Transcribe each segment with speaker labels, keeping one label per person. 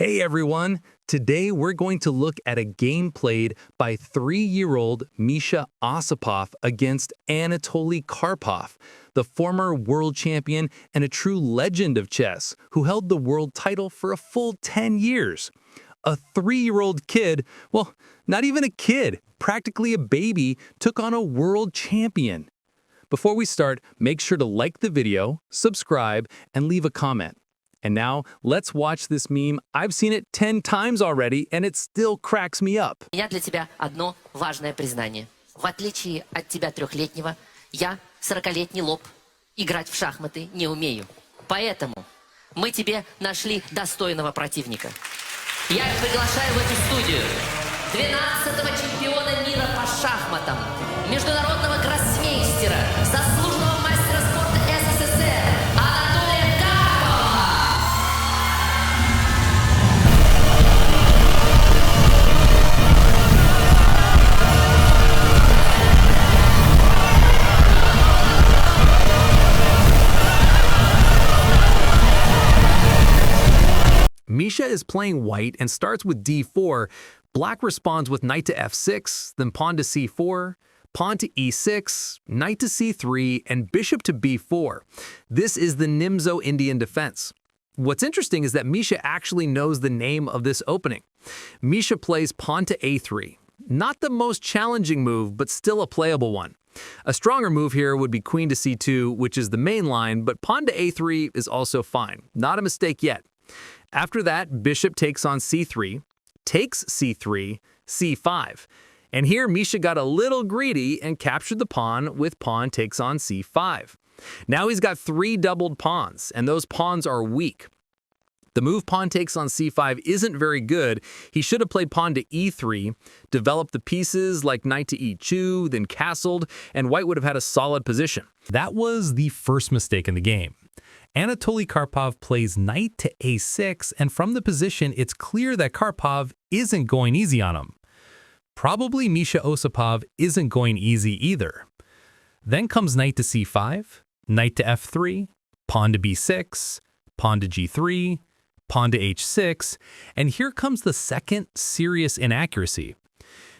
Speaker 1: Hey everyone! Today we're going to look at a game played by 3-year-old Misha Osipov against Anatoly Karpov, the former world champion and a true legend of chess who held the world title for a full 10 years. A 3-year-old kid, well, not even a kid, practically a baby, took on a world champion. Before we start, make sure to like the video, subscribe, and leave a comment. And now, let's watch this meme. I've seen it 10 times already, and it still cracks me up.
Speaker 2: У меня для тебя одно важное признание. В отличие от тебя 3-летнего, я 40-летний лоб. Играть в шахматы не умею. Поэтому мы тебе нашли достойного противника. Я приглашаю в эту студию 12-го чемпиона мира по шахматам, международного гроссмейстера, заслуженного мастера спорта СССР Анатолия Карпова.
Speaker 1: Misha is playing white and starts with d4. Black responds with knight to f6, then pawn to c4, pawn to e6, knight to c3, and bishop to b4. This is the Nimzo Indian defense. What's interesting is that Misha actually knows the name of this opening. Misha plays pawn to a3. Not the most challenging move, but still a playable one. A stronger move here would be queen to c2, which is the main line, but pawn to a3 is also fine. Not a mistake yet. After that, bishop takes on c3, takes c3, c5. And here Misha got a little greedy and captured the pawn with pawn takes on c5. Now he's got 3 doubled pawns, and those pawns are weak. The move pawn takes on c5 isn't very good. He should have played pawn to e3, developed the pieces like knight to e2, then castled, and white would have had a solid position. That was the first mistake in the game. Anatoly Karpov plays knight to a6, and from the position, it's clear that Karpov isn't going easy on him. Probably Misha Osipov isn't going easy either. Then comes knight to c5, knight to f3, pawn to b6, pawn to g3, pawn to h6, and here comes the second serious inaccuracy.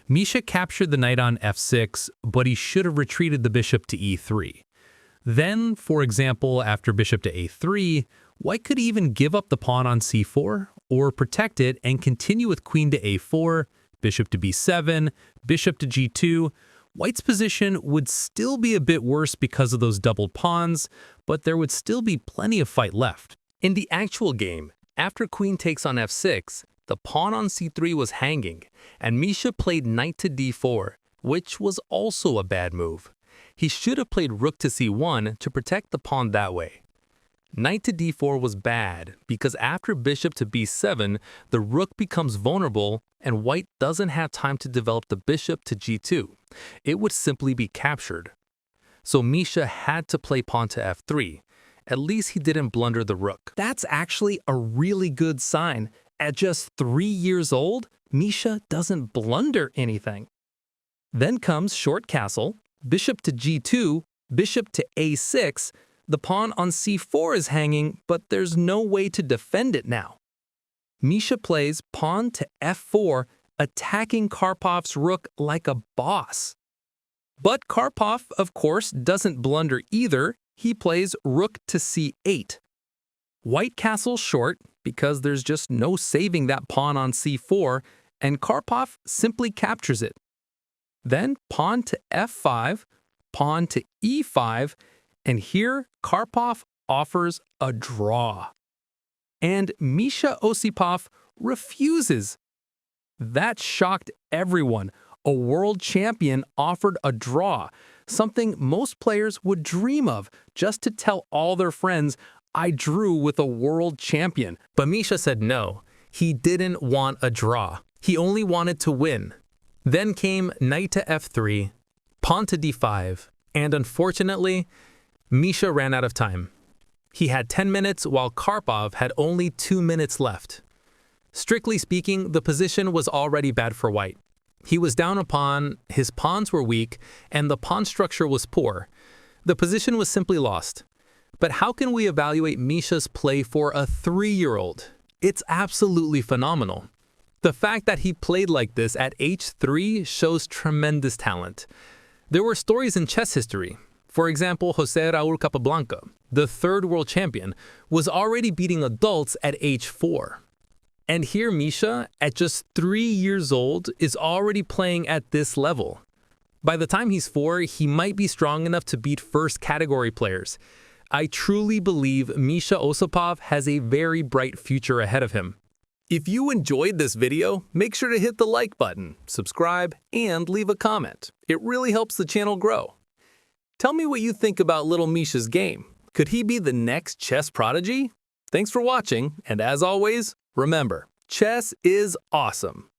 Speaker 1: Misha captured the knight on f6, but he should have retreated the bishop to e3. Then, for example, after bishop to a3, white could even give up the pawn on c4 or protect it and continue with queen to a4, bishop to b7, bishop to g2. White's position would still be a bit worse because of those doubled pawns, but there would still be plenty of fight left. In the actual game, after queen takes on f6, the pawn on c3 was hanging, and Misha played knight to d4, which was also a bad move. He should have played rook to c1 to protect the pawn that way. Knight to d4 was bad because after bishop to b7, the rook becomes vulnerable and white doesn't have time to develop the bishop to g2. It would simply be captured. So Misha had to play pawn to f3. At least he didn't blunder the rook. That's actually a really good sign. At just 3 years old, Misha doesn't blunder anything. Then comes short castle, bishop to g2, bishop to a6. The pawn on c4 is hanging, but there's no way to defend it now. Misha plays pawn to f4, attacking Karpov's rook like a boss. But Karpov, of course, doesn't blunder either. He plays rook to c8. White castles short because there's just no saving that pawn on c4, and Karpov simply captures it. Then pawn to f5, pawn to e5, and here Karpov offers a draw. And Misha Osipov refuses. That shocked everyone. A world champion offered a draw, something most players would dream of, just to tell all their friends, I drew with a world champion. But Misha said no. He didn't want a draw. He only wanted to win. Then came knight to f3, pawn to d5, and unfortunately, Misha ran out of time. He had 10 minutes while Karpov had only 2 minutes left. Strictly speaking, the position was already bad for white. He was down a pawn, his pawns were weak, and the pawn structure was poor. The position was simply lost. But how can we evaluate Misha's play for a 3-year-old? It's absolutely phenomenal. The fact that he played like this at age 3 shows tremendous talent. There were stories in chess history. For example, José Raúl Capablanca, the third world champion, was already beating adults at age 4. And here Misha, at just 3 years old, is already playing at this level. By the time he's 4, he might be strong enough to beat first category players. I truly believe Misha Osipov has a very bright future ahead of him. If you enjoyed this video, make sure to hit the like button, subscribe, and leave a comment. It really helps the channel grow. Tell me what you think about little Misha's game. Could he be the next chess prodigy? Thanks for watching, and as always, remember, chess is awesome.